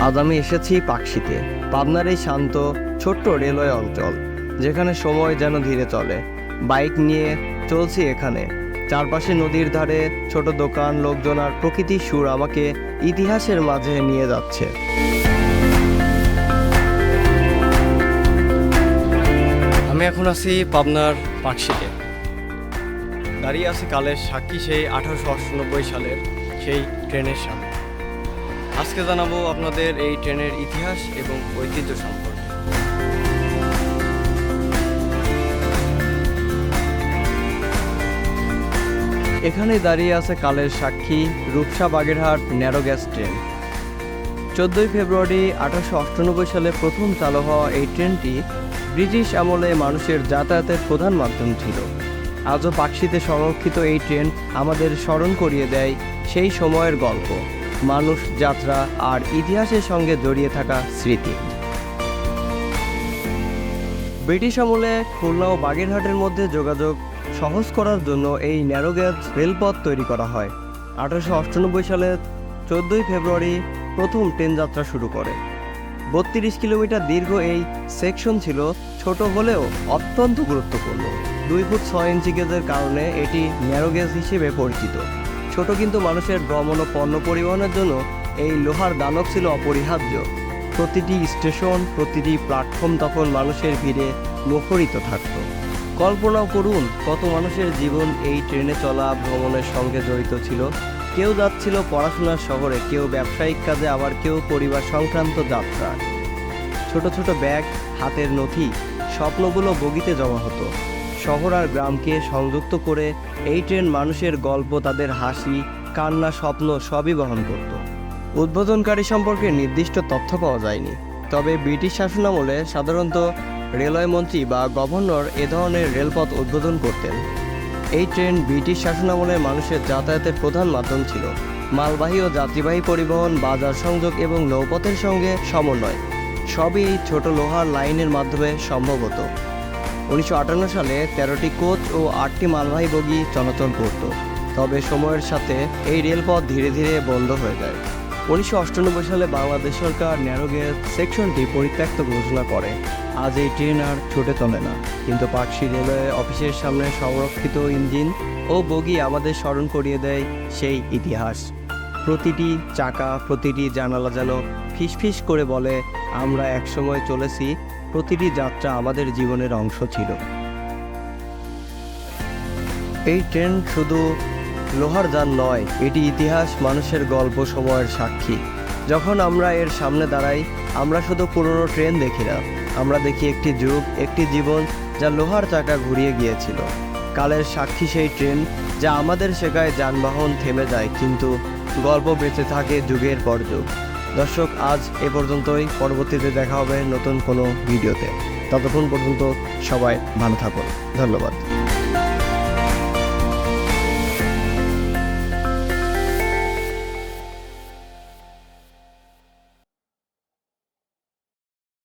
আজ আমি এসেছি পাকশীতে, পাবনার এই শান্ত ছোট্ট রেলওয়ে অঞ্চল, যেখানে সময় যেন ধীরে চলে। বাইক নিয়ে চলছি এখানে, চারপাশে নদীর ধারে ছোট দোকান, লোকজন আর প্রকৃতির সুর আমাকে ইতিহাসের মাঝে নিয়ে যাচ্ছে। আমি এখন আছি পাবনার পাকশীতে, দাঁড়িয়ে আছি কালের সাক্ষী সেই 1898 সালের সেই ট্রেনের সামনে। আজকে জানাবো আপনাদের এই ট্রেনের ইতিহাস এবং ঐতিহ্য সম্পর্কে। এখানে দাঁড়িয়ে আছে কালের সাক্ষী Rupsa Bagerhat narrow gauge train. 14 February 1898 সালে প্রথম চালু হওয়া এই ট্রেনটি ব্রিটিশ আমলে মানুষের যাতায়াতের প্রধান মাধ্যম ছিল। আজও পাকশীতে সংরক্ষিত এই ট্রেন আমাদের স্মরণ করিয়ে দেয় সেই সময়ের গল্প, মানুষ, যাত্রা আর ইতিহাসের সঙ্গে জড়িয়ে থাকা স্মৃতি। ব্রিটিশ আমলে খুলনা ও বাগেরহাটের মধ্যে যোগাযোগ সহজ করার জন্য এই ন্যারো গেজ রেলপথ তৈরি করা হয়। 1898 সালে 14 ফেব্রুয়ারি প্রথম ট্রেন যাত্রা শুরু করে। 32 কিলোমিটার দীর্ঘ এই সেকশন ছিল ছোট হলেও অত্যন্ত গুরুত্বপূর্ণ। 2 ফুট 6 ইঞ্চি গেজের কারণে এটি ন্যারো গেজ হিসেবে পরিচিত। ছোট কিন্তু মানুষের ভ্রমণ ও পণ্য পরিবহনের জন্য এই লোহার দানব ছিল অপরিহার্য। প্রতিটি স্টেশন, প্রতিটি প্ল্যাটফর্ম তখন মানুষের ভিড়ে মুখরিত থাকত। কল্পনা করুন কত মানুষের জীবন এই ট্রেনে চলা ভ্রমণের সঙ্গে জড়িত ছিল। কেউ যাচ্ছিল পড়াশোনার শহরে, কেউ ব্যবসায়িক কাজে, আবার কেউ পরিবার সংক্রান্ত যাত্রা। ছোট ছোট ব্যাগ, হাতের নথি, স্বপ্নগুলো বগিতে জমা হতো। শহর আর গ্রামকে সংযুক্ত করে এই ট্রেন মানুষের গল্প, তাদের হাসি, কান্না, স্বপ্ন সবই বহন করত। উদ্বোধনকারী সম্পর্কে নির্দিষ্ট তথ্য পাওয়া যায়নি, তবে ব্রিটিশ শাসনামলে সাধারণত রেলওয়ে মন্ত্রী বা গভর্নর এ ধরনের রেলপথ উদ্বোধন করতেন। এই ট্রেন ব্রিটিশ শাসনামলে মানুষের যাতায়াতের প্রধান মাধ্যম ছিল। মালবাহী ও যাত্রীবাহী পরিবহন, বাজার সংযোগ এবং নৌপথের সঙ্গে সমন্বয় সবই এই ছোট লোহার লাইনের মাধ্যমে সম্ভব হতো। 1958 সালে 13টি কোচ ও 8টি মালবাহী বগি চলাচল করত, তবে সময়ের সাথে এই রেলপথ ধীরে ধীরে বন্ধ হয়ে যায়। 1998 সালে বাংলাদেশ সরকার ন্যারো গেজ সেকশনটি পরিত্যক্ত ঘোষণা করে। আজ এই ট্রেন আর ছুটে চলে না, কিন্তু পাকশী রেলওয়ে অফিসের সামনে সংরক্ষিত ইঞ্জিন ও বগি আমাদের স্মরণ করিয়ে দেয় সেই ইতিহাস। প্রতিটি চাকা, প্রতিটি জানালা যেন ফিসফিস করে বলে, আমরা একসময় চলেছি। প্রতিটি যাত্রা আমাদের জীবনের অংশ ছিল। এই ট্রেন শুধু লোহার যান নয়, এটি ইতিহাস, মানুষের গল্প, সময়ের সাক্ষী। যখন আমরা এর সামনে দাঁড়াই, আমরা শুধু পুরনো ট্রেন দেখি না, আমরা দেখি একটি যুগ, একটি জীবন যা লোহার চাকা ঘুরিয়ে গিয়েছিল। কালের সাক্ষী সেই ট্রেন যা আমাদের শেখায় যানবাহন থেমে যায়, কিন্তু গল্প বেঁচে থাকে যুগের পর যুগ। দর্শক, আজ এ পর্যন্তই। পরবর্তীতে দেখা হবে নতুন কোনো ভিডিওতে। ততক্ষণ পর্যন্ত সবাই ভালো থাকুন। ধন্যবাদ।